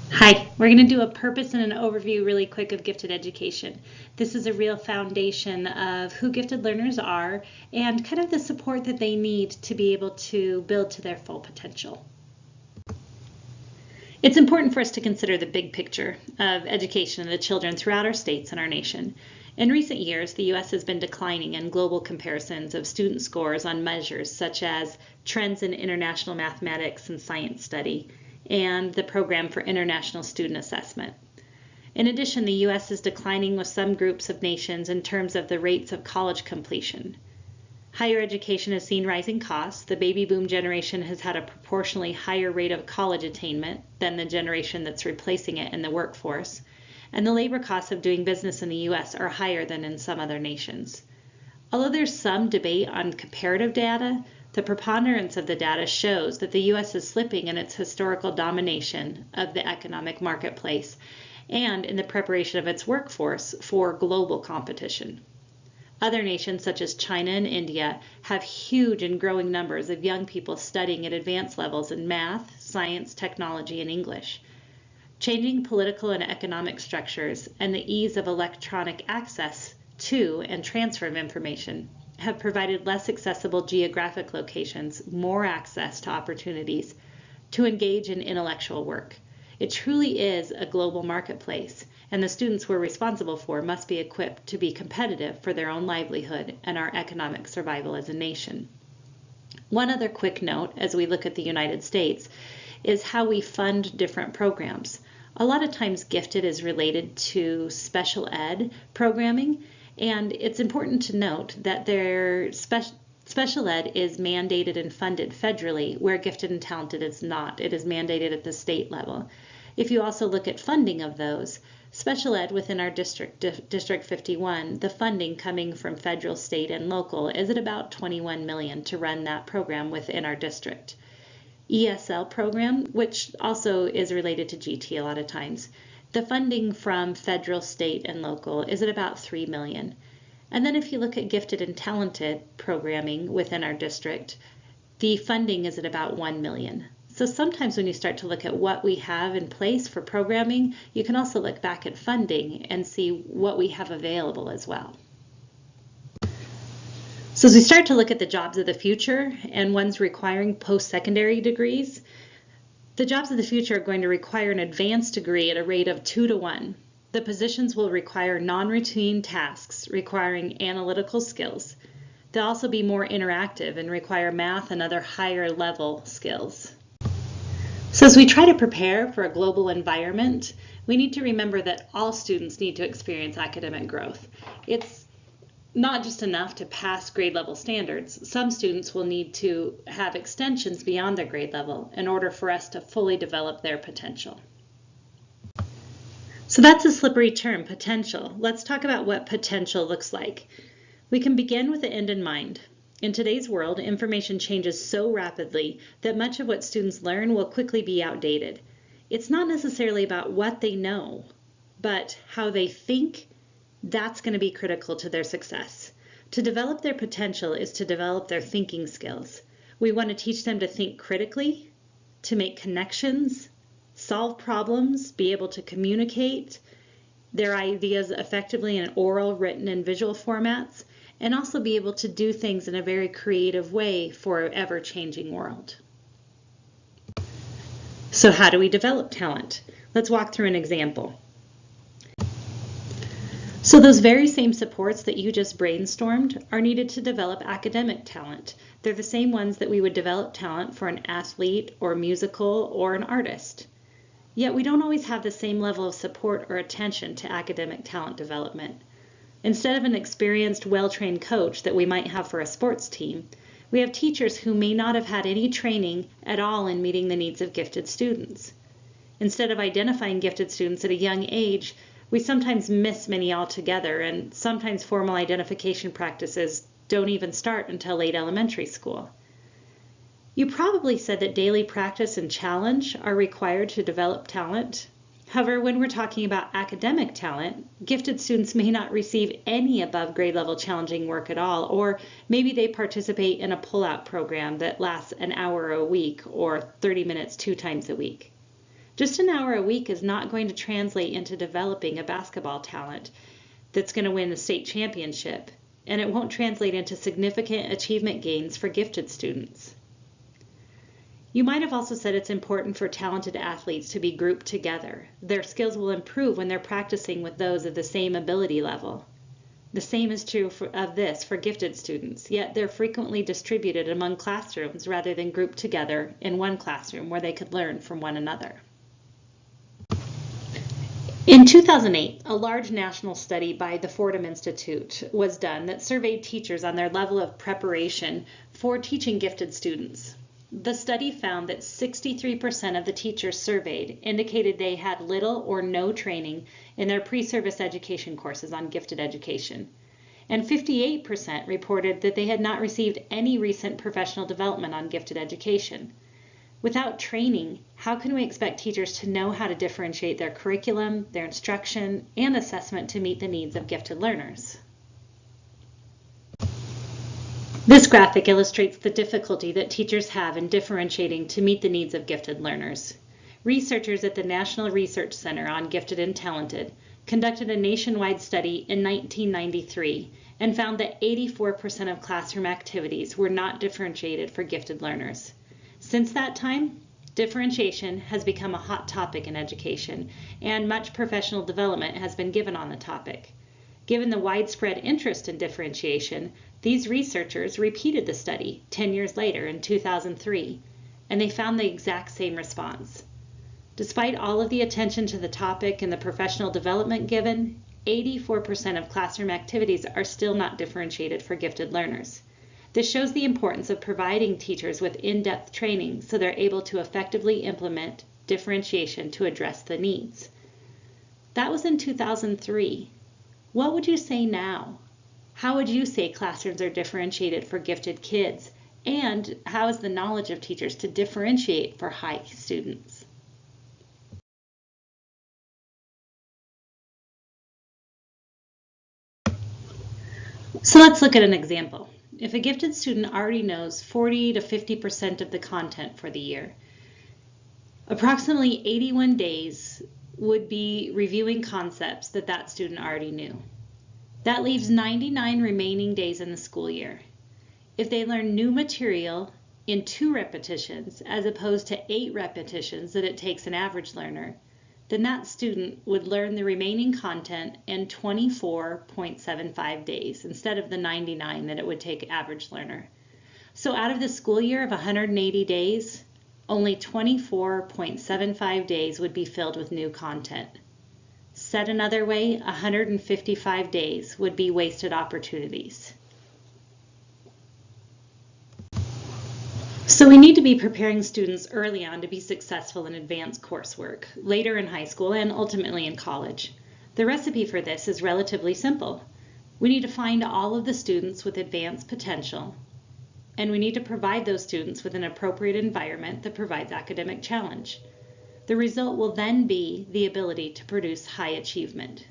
Hi, we're going to do a purpose and an overview really quick of gifted education. This is a real foundation of who gifted learners are and kind of the support that they need to be able to build to their full potential. It's important for us to consider the big picture of education of the children throughout our states and our nation. In recent years, the U.S. has been declining in global comparisons of student scores on measures such as trends in international mathematics and science study, and the Program for International Student Assessment. In addition, the U.S. is declining with some groups of nations in terms of the rates of college completion. Higher education has seen rising costs. The baby boom generation has had a proportionally higher rate of college attainment than the generation that's replacing it in the workforce. And the labor costs of doing business in the U.S. are higher than in some other nations. Although there's some debate on comparative data, the preponderance of the data shows that the U.S. is slipping in its historical domination of the economic marketplace and in the preparation of its workforce for global competition. Other nations such as China and India have huge and growing numbers of young people studying at advanced levels in math, science, technology, and English. Changing political and economic structures and the ease of electronic access to and transfer of information have provided less accessible geographic locations more access to opportunities to engage in intellectual work. It truly is a global marketplace, and the students we're responsible for must be equipped to be competitive for their own livelihood and our economic survival as a nation. One other quick note as we look at the United States is how we fund different programs. A lot of times gifted is related to special ed programming, and it's important to note that their special ed is mandated and funded federally, where gifted and talented is not. It is mandated at the state level. If you also look at funding of those, special ed within our district, District 51, the funding coming from federal, state, and local is at about $21 million to run that program within our district. ESL program, which also is related to GT a lot of times, the funding from federal, state, and local is at about $3 million. And then if you look at gifted and talented programming within our district, the funding is at about $1 million. So sometimes when you start to look at what we have in place for programming, you can also look back at funding and see what we have available as well. So as we start to look at the jobs of the future and ones requiring post-secondary degrees, the jobs of the future are going to require an advanced degree at a rate of 2 to 1. The positions will require non-routine tasks requiring analytical skills. They'll also be more interactive and require math and other higher level skills. So as we try to prepare for a global environment, we need to remember that all students need to experience academic growth. It's not just enough to pass grade level standards. Some students will need to have extensions beyond their grade level in order for us to fully develop their potential. So that's a slippery term, potential. Let's talk about what potential looks like. We can begin with the end in mind. In today's world, information changes so rapidly that much of what students learn will quickly be outdated. It's not necessarily about what they know, but how they think. That's going to be critical to their success. To develop their potential is to develop their thinking skills. We want to teach them to think critically, to make connections, solve problems, be able to communicate their ideas effectively in oral, written, and visual formats, and also be able to do things in a very creative way for an ever-changing world. So how do we develop talent? Let's walk through an example. So those very same supports that you just brainstormed are needed to develop academic talent. They're the same ones that we would develop talent for an athlete or musical or an artist. Yet we don't always have the same level of support or attention to academic talent development. Instead of an experienced, well-trained coach that we might have for a sports team, we have teachers who may not have had any training at all in meeting the needs of gifted students. Instead of identifying gifted students at a young age, we sometimes miss many altogether, and sometimes formal identification practices don't even start until late elementary school. You probably said that daily practice and challenge are required to develop talent. However, when we're talking about academic talent, gifted students may not receive any above grade level challenging work at all, or maybe they participate in a pull-out program that lasts an hour a week or 30 minutes 2 times a week. Just an hour a week is not going to translate into developing a basketball talent that's going to win the state championship, and it won't translate into significant achievement gains for gifted students. You might have also said it's important for talented athletes to be grouped together. Their skills will improve when they're practicing with those of the same ability level. The same is true of this for gifted students, yet they're frequently distributed among classrooms rather than grouped together in one classroom where they could learn from one another. In 2008, a large national study by the Fordham Institute was done that surveyed teachers on their level of preparation for teaching gifted students. The study found that 63% of the teachers surveyed indicated they had little or no training in their pre-service education courses on gifted education, and 58% reported that they had not received any recent professional development on gifted education. Without training, how can we expect teachers to know how to differentiate their curriculum, their instruction, and assessment to meet the needs of gifted learners? This graphic illustrates the difficulty that teachers have in differentiating to meet the needs of gifted learners. Researchers at the National Research Center on Gifted and Talented conducted a nationwide study in 1993 and found that 84% of classroom activities were not differentiated for gifted learners. Since that time, differentiation has become a hot topic in education, and much professional development has been given on the topic. Given the widespread interest in differentiation, these researchers repeated the study 10 years later in 2003, and they found the exact same response. Despite all of the attention to the topic and the professional development given, 84% of classroom activities are still not differentiated for gifted learners. This shows the importance of providing teachers with in-depth training so they're able to effectively implement differentiation to address the needs. That was in 2003. What would you say now? How would you say classrooms are differentiated for gifted kids? And how is the knowledge of teachers to differentiate for high students? So let's look at an example. If a gifted student already knows 40 to 50% of the content for the year, approximately 81 days would be reviewing concepts that that student already knew. That leaves 99 remaining days in the school year. If they learn new material in 2 repetitions as opposed to 8 repetitions that it takes an average learner, then that student would learn the remaining content in 24.75 days instead of the 99 that it would take average learner. So out of the school year of 180 days, only 24.75 days would be filled with new content. Said another way, 155 days would be wasted opportunities. So we need to be preparing students early on to be successful in advanced coursework, later in high school and ultimately in college. The recipe for this is relatively simple. We need to find all of the students with advanced potential, and we need to provide those students with an appropriate environment that provides academic challenge. The result will then be the ability to produce high achievement.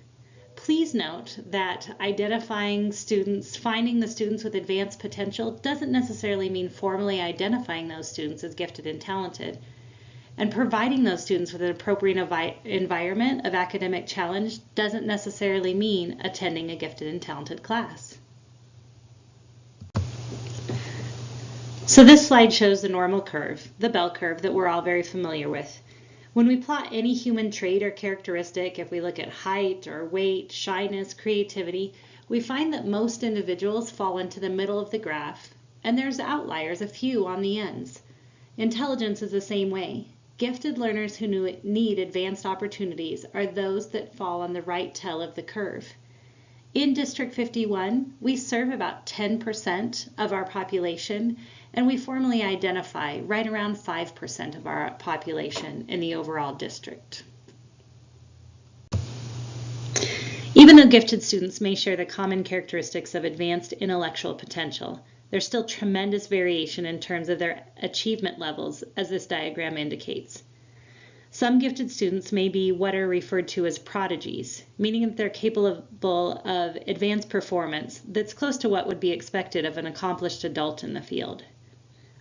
Please note that identifying students, finding the students with advanced potential doesn't necessarily mean formally identifying those students as gifted and talented. And providing those students with an appropriate environment of academic challenge doesn't necessarily mean attending a gifted and talented class. So this slide shows the normal curve, the bell curve that we're all very familiar with. When we plot any human trait or characteristic, if we look at height or weight, shyness, creativity, we find that most individuals fall into the middle of the graph, and there's outliers, a few on the ends. Intelligence is the same way. Gifted learners who need advanced opportunities are those that fall on the right tail of the curve. In District 51, we serve about 10% of our population, and we formally identify right around 5% of our population in the overall district. Even though gifted students may share the common characteristics of advanced intellectual potential, there's still tremendous variation in terms of their achievement levels, as this diagram indicates. Some gifted students may be what are referred to as prodigies, meaning that they're capable of advanced performance that's close to what would be expected of an accomplished adult in the field.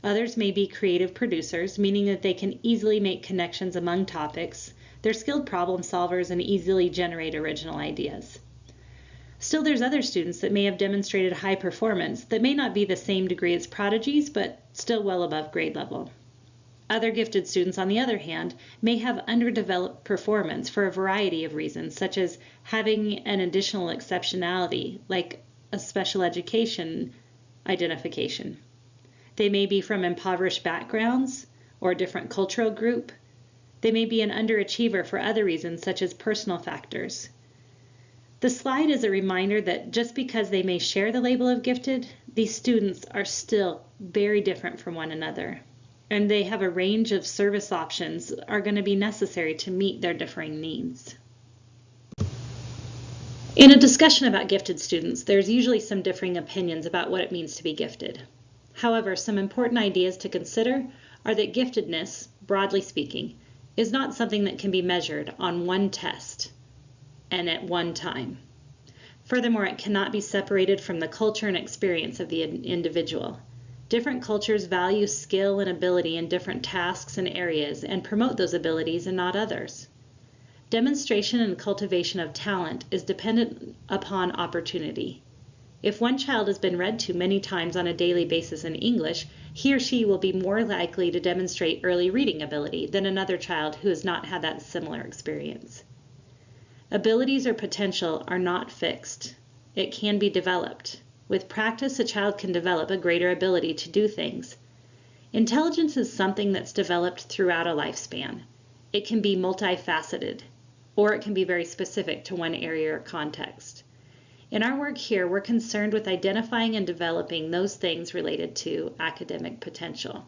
Others may be creative producers, meaning that they can easily make connections among topics. They're skilled problem solvers and easily generate original ideas. Still, there's other students that may have demonstrated high performance that may not be the same degree as prodigies, but still well above grade level. Other gifted students, on the other hand, may have underdeveloped performance for a variety of reasons, such as having an additional exceptionality, like a special education identification. They may be from impoverished backgrounds or a different cultural group. They may be an underachiever for other reasons, such as personal factors. The slide is a reminder that just because they may share the label of gifted, these students are still very different from one another, and they have a range of service options are going to be necessary to meet their differing needs. In a discussion about gifted students, there's usually some differing opinions about what it means to be gifted. However, some important ideas to consider are that giftedness, broadly speaking, is not something that can be measured on one test and at one time. Furthermore, it cannot be separated from the culture and experience of the individual. Different cultures value skill and ability in different tasks and areas and promote those abilities and not others. Demonstration and cultivation of talent is dependent upon opportunity. If one child has been read to many times on a daily basis in English, he or she will be more likely to demonstrate early reading ability than another child who has not had that similar experience. Abilities or potential are not fixed. It can be developed. With practice, a child can develop a greater ability to do things. Intelligence is something that's developed throughout a lifespan. It can be multifaceted, or it can be very specific to one area or context. In our work here, we're concerned with identifying and developing those things related to academic potential.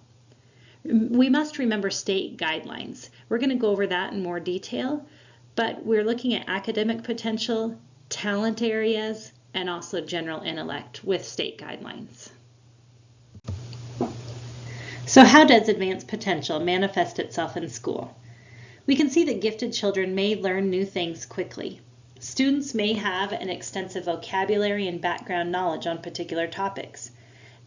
We must remember state guidelines. We're going to go over that in more detail, but we're looking at academic potential, talent areas, and also general intellect with state guidelines. So how does advanced potential manifest itself in school? We can see that gifted children may learn new things quickly. Students may have an extensive vocabulary and background knowledge on particular topics.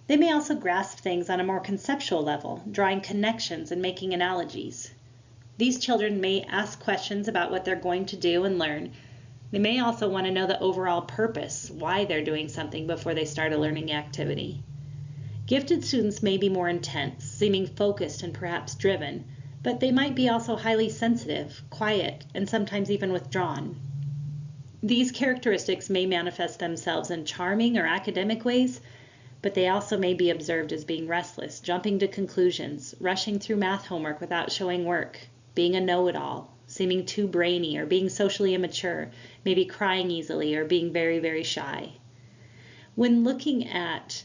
They may also grasp things on a more conceptual level, drawing connections and making analogies. These children may ask questions about what they're going to do and learn. They may also want to know the overall purpose, why they're doing something before they start a learning activity. Gifted students may be more intense, seeming focused and perhaps driven, but they might be also highly sensitive, quiet, and sometimes even withdrawn. These characteristics may manifest themselves in charming or academic ways, but they also may be observed as being restless, jumping to conclusions, rushing through math homework without showing work, being a know-it-all, seeming too brainy, or being socially immature, maybe crying easily, or being very, very shy. When looking at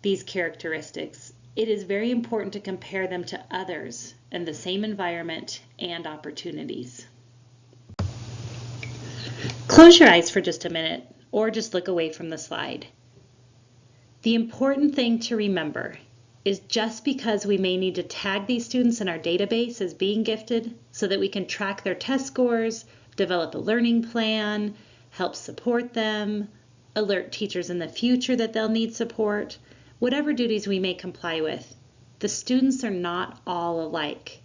these characteristics, it is very important to compare them to others in the same environment and opportunities. Close your eyes for just a minute, or just look away from the slide. The important thing to remember is just because we may need to tag these students in our database as being gifted so that we can track their test scores, develop a learning plan, help support them, alert teachers in the future that they'll need support, whatever duties we may comply with, the students are not all alike.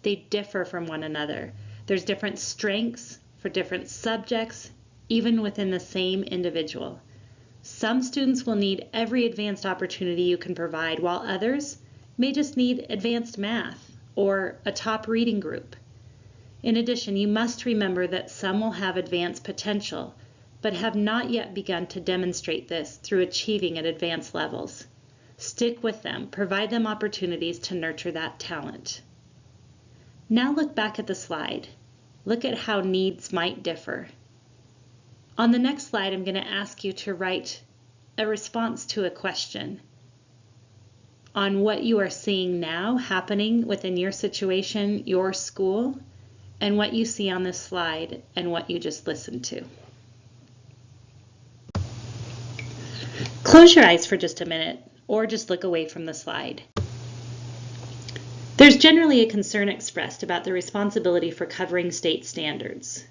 They differ from one another. There's different strengths for different subjects, even within the same individual. Some students will need every advanced opportunity you can provide, while others may just need advanced math or a top reading group. In addition, you must remember that some will have advanced potential, but have not yet begun to demonstrate this through achieving at advanced levels. Stick with them, provide them opportunities to nurture that talent. Now look back at the slide. Look at how needs might differ. On the next slide, I'm going to ask you to write a response to a question on what you are seeing now happening within your situation, your school, and what you see on this slide and what you just listened to. Close your eyes for just a minute, or just look away from the slide. There's generally a concern expressed about the responsibility for covering state standards.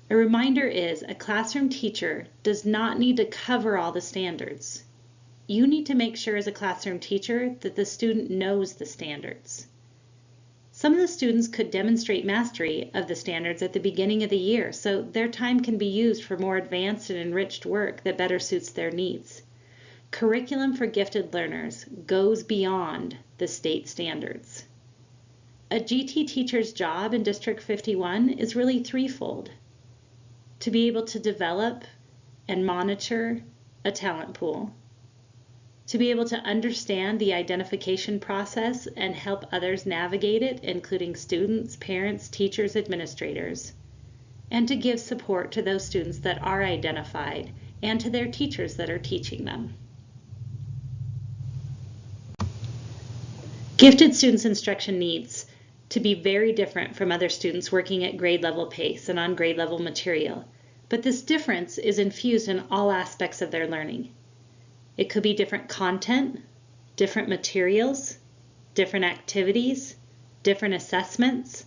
A reminder is a classroom teacher does not need to cover all the standards. You need to make sure as a classroom teacher that the student knows the standards. Some of the students could demonstrate mastery of the standards at the beginning of the year, so their time can be used for more advanced and enriched work that better suits their needs. Curriculum for gifted learners goes beyond the state standards. A GT teacher's job in District 51 is really threefold: to be able to develop and monitor a talent pool, to be able to understand the identification process and help others navigate it, including students, parents, teachers, administrators, and to give support to those students that are identified and to their teachers that are teaching them. Gifted students' instruction needs to be very different from other students working at grade level pace and on grade level material, but this difference is infused in all aspects of their learning. It could be different content, different materials, different activities, different assessments.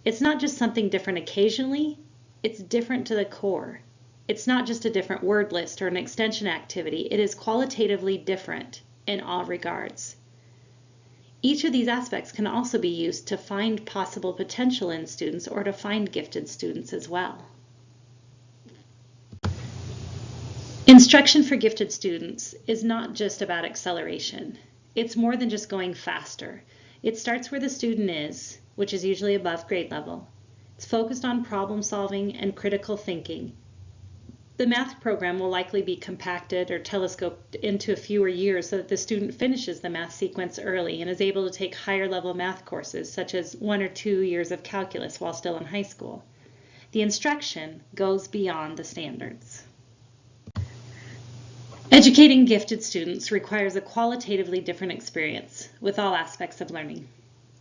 It's not just something different occasionally, it's different to the core. It's not just a different word list or an extension activity, it is qualitatively different in all regards. Each of these aspects can also be used to find possible potential in students or to find gifted students as well. Instruction for gifted students is not just about acceleration. It's more than just going faster. It starts where the student is, which is usually above grade level. It's focused on problem solving and critical thinking. The math program will likely be compacted or telescoped into fewer years so that the student finishes the math sequence early and is able to take higher level math courses, such as 1 or 2 years of calculus while still in high school. The instruction goes beyond the standards. Educating gifted students requires a qualitatively different experience with all aspects of learning.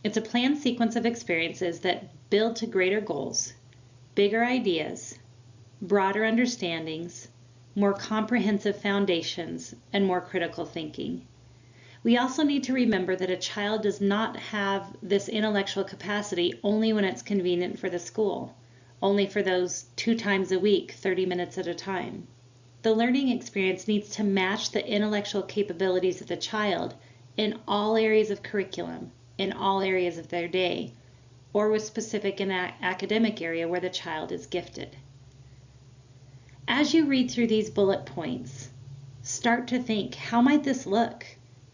It's a planned sequence of experiences that build to greater goals, bigger ideas, broader understandings, more comprehensive foundations, and more critical thinking. We also need to remember that a child does not have this intellectual capacity only when it's convenient for the school, only for those 2 times a week, 30 minutes at a time. The learning experience needs to match the intellectual capabilities of the child in all areas of curriculum, in all areas of their day, or with specific an academic area where the child is gifted. As you read through these bullet points, start to think, how might this look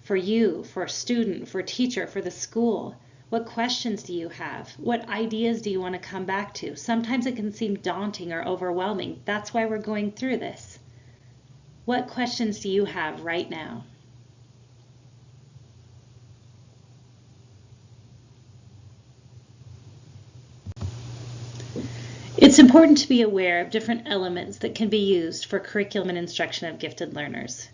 for you, for a student, for a teacher, for the school? What questions do you have? What ideas do you want to come back to? Sometimes it can seem daunting or overwhelming. That's why we're going through this. What questions do you have right now? It's important to be aware of different elements that can be used for curriculum and instruction of gifted learners.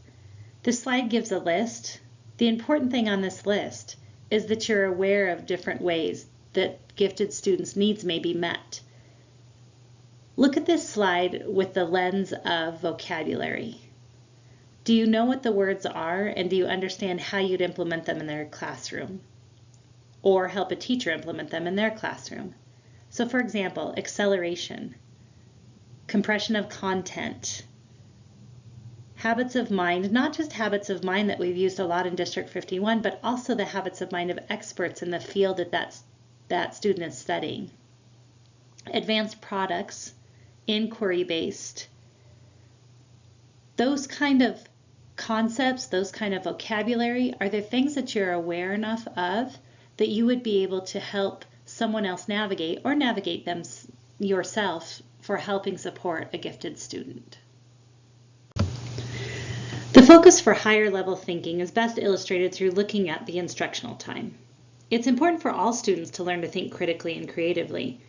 This slide gives a list. The important thing on this list is that you're aware of different ways that gifted students' needs may be met. Look at this slide with the lens of vocabulary. Do you know what the words are, and do you understand how you'd implement them in their classroom? Or help a teacher implement them in their classroom? So for example, acceleration, compression of content, habits of mind, not just habits of mind that we've used a lot in District 51, but also the habits of mind of experts in the field that student is studying. Advanced products, inquiry-based, those kind of concepts, those kind of vocabulary are the things that you're aware enough of that you would be able to help someone else navigate or navigate them yourself for helping support a gifted student. The focus for higher level thinking is best illustrated through looking at the instructional time. It's important for all students to learn to think critically and creatively,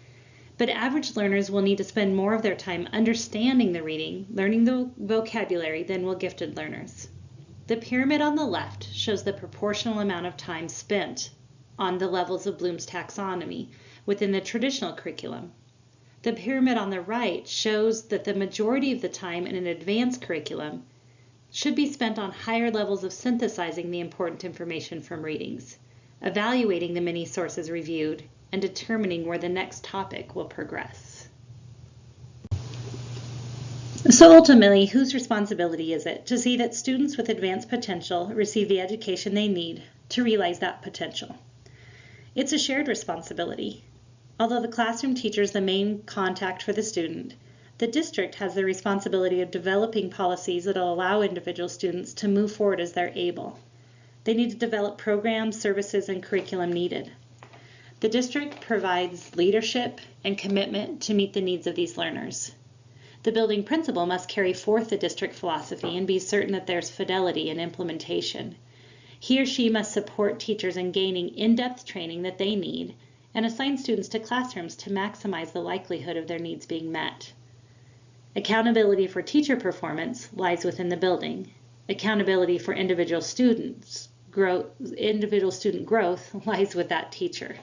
but average learners will need to spend more of their time understanding the reading, learning the vocabulary than will gifted learners. The pyramid on the left shows the proportional amount of time spent on the levels of Bloom's taxonomy within the traditional curriculum. The pyramid on the right shows that the majority of the time in an advanced curriculum should be spent on higher levels of synthesizing the important information from readings, evaluating the many sources reviewed, and determining where the next topic will progress. So ultimately, whose responsibility is it to see that students with advanced potential receive the education they need to realize that potential? It's a shared responsibility. Although the classroom teacher is the main contact for the student, the district has the responsibility of developing policies that will allow individual students to move forward as they're able. They need to develop programs, services, and curriculum needed. The district provides leadership and commitment to meet the needs of these learners. The building principal must carry forth the district philosophy and be certain that there's fidelity in implementation. He or she must support teachers in gaining in-depth training that they need and assign students to classrooms to maximize the likelihood of their needs being met. Accountability for teacher performance lies within the building. Accountability for individual student growth lies with that teacher.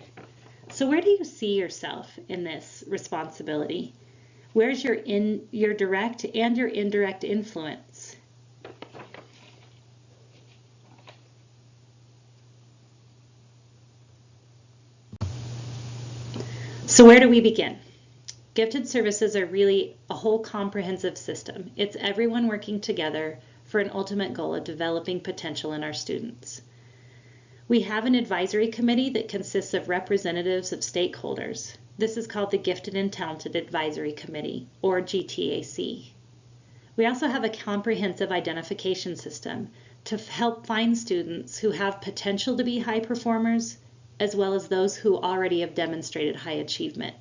So where do you see yourself in this responsibility? Where's your direct and your indirect influence? So where do we begin? Gifted services are really a whole comprehensive system. It's everyone working together for an ultimate goal of developing potential in our students. We have an advisory committee that consists of representatives of stakeholders. This is called the Gifted and Talented Advisory Committee, or GTAC. We also have a comprehensive identification system to help find students who have potential to be high performers, as well as those who already have demonstrated high achievement.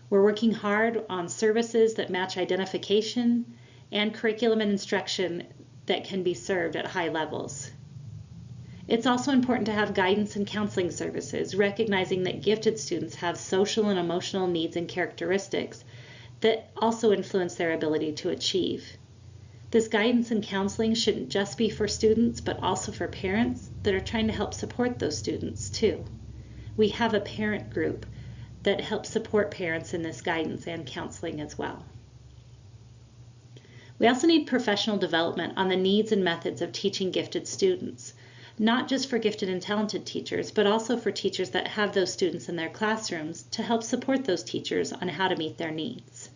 We're working hard on services that match identification and curriculum and instruction that can be served at high levels. It's also important to have guidance and counseling services, recognizing that gifted students have social and emotional needs and characteristics that also influence their ability to achieve. This guidance and counseling shouldn't just be for students, but also for parents that are trying to help support those students too. We have a parent group that helps support parents in this guidance and counseling as well. We also need professional development on the needs and methods of teaching gifted students, not just for gifted and talented teachers, but also for teachers that have those students in their classrooms to help support those teachers on how to meet their needs.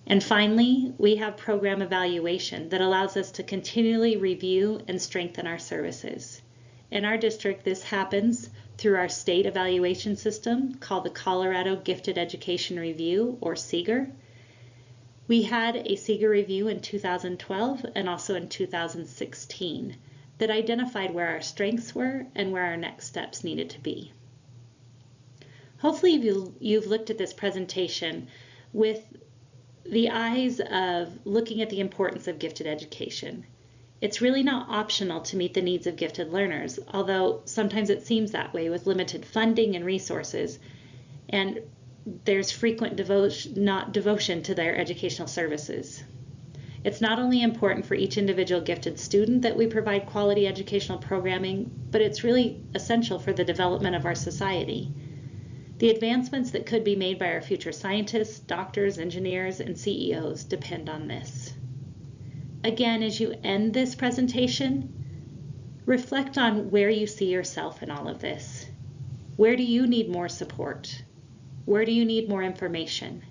And finally, we have program evaluation that allows us to continually review and strengthen our services. In our district, this happens through our state evaluation system called the Colorado Gifted Education Review, or CGER. We had a CGER review in 2012 and also in 2016 that identified where our strengths were and where our next steps needed to be. Hopefully you've looked at this presentation with the eyes of looking at the importance of gifted education. It's really not optional to meet the needs of gifted learners, although sometimes it seems that way with limited funding and resources, and there's frequent devotion to their educational services. It's not only important for each individual gifted student that we provide quality educational programming, but it's really essential for the development of our society. The advancements that could be made by our future scientists, doctors, engineers, and CEOs depend on this. Again, as you end this presentation, reflect on where you see yourself in all of this. Where do you need more support? Where do you need more information?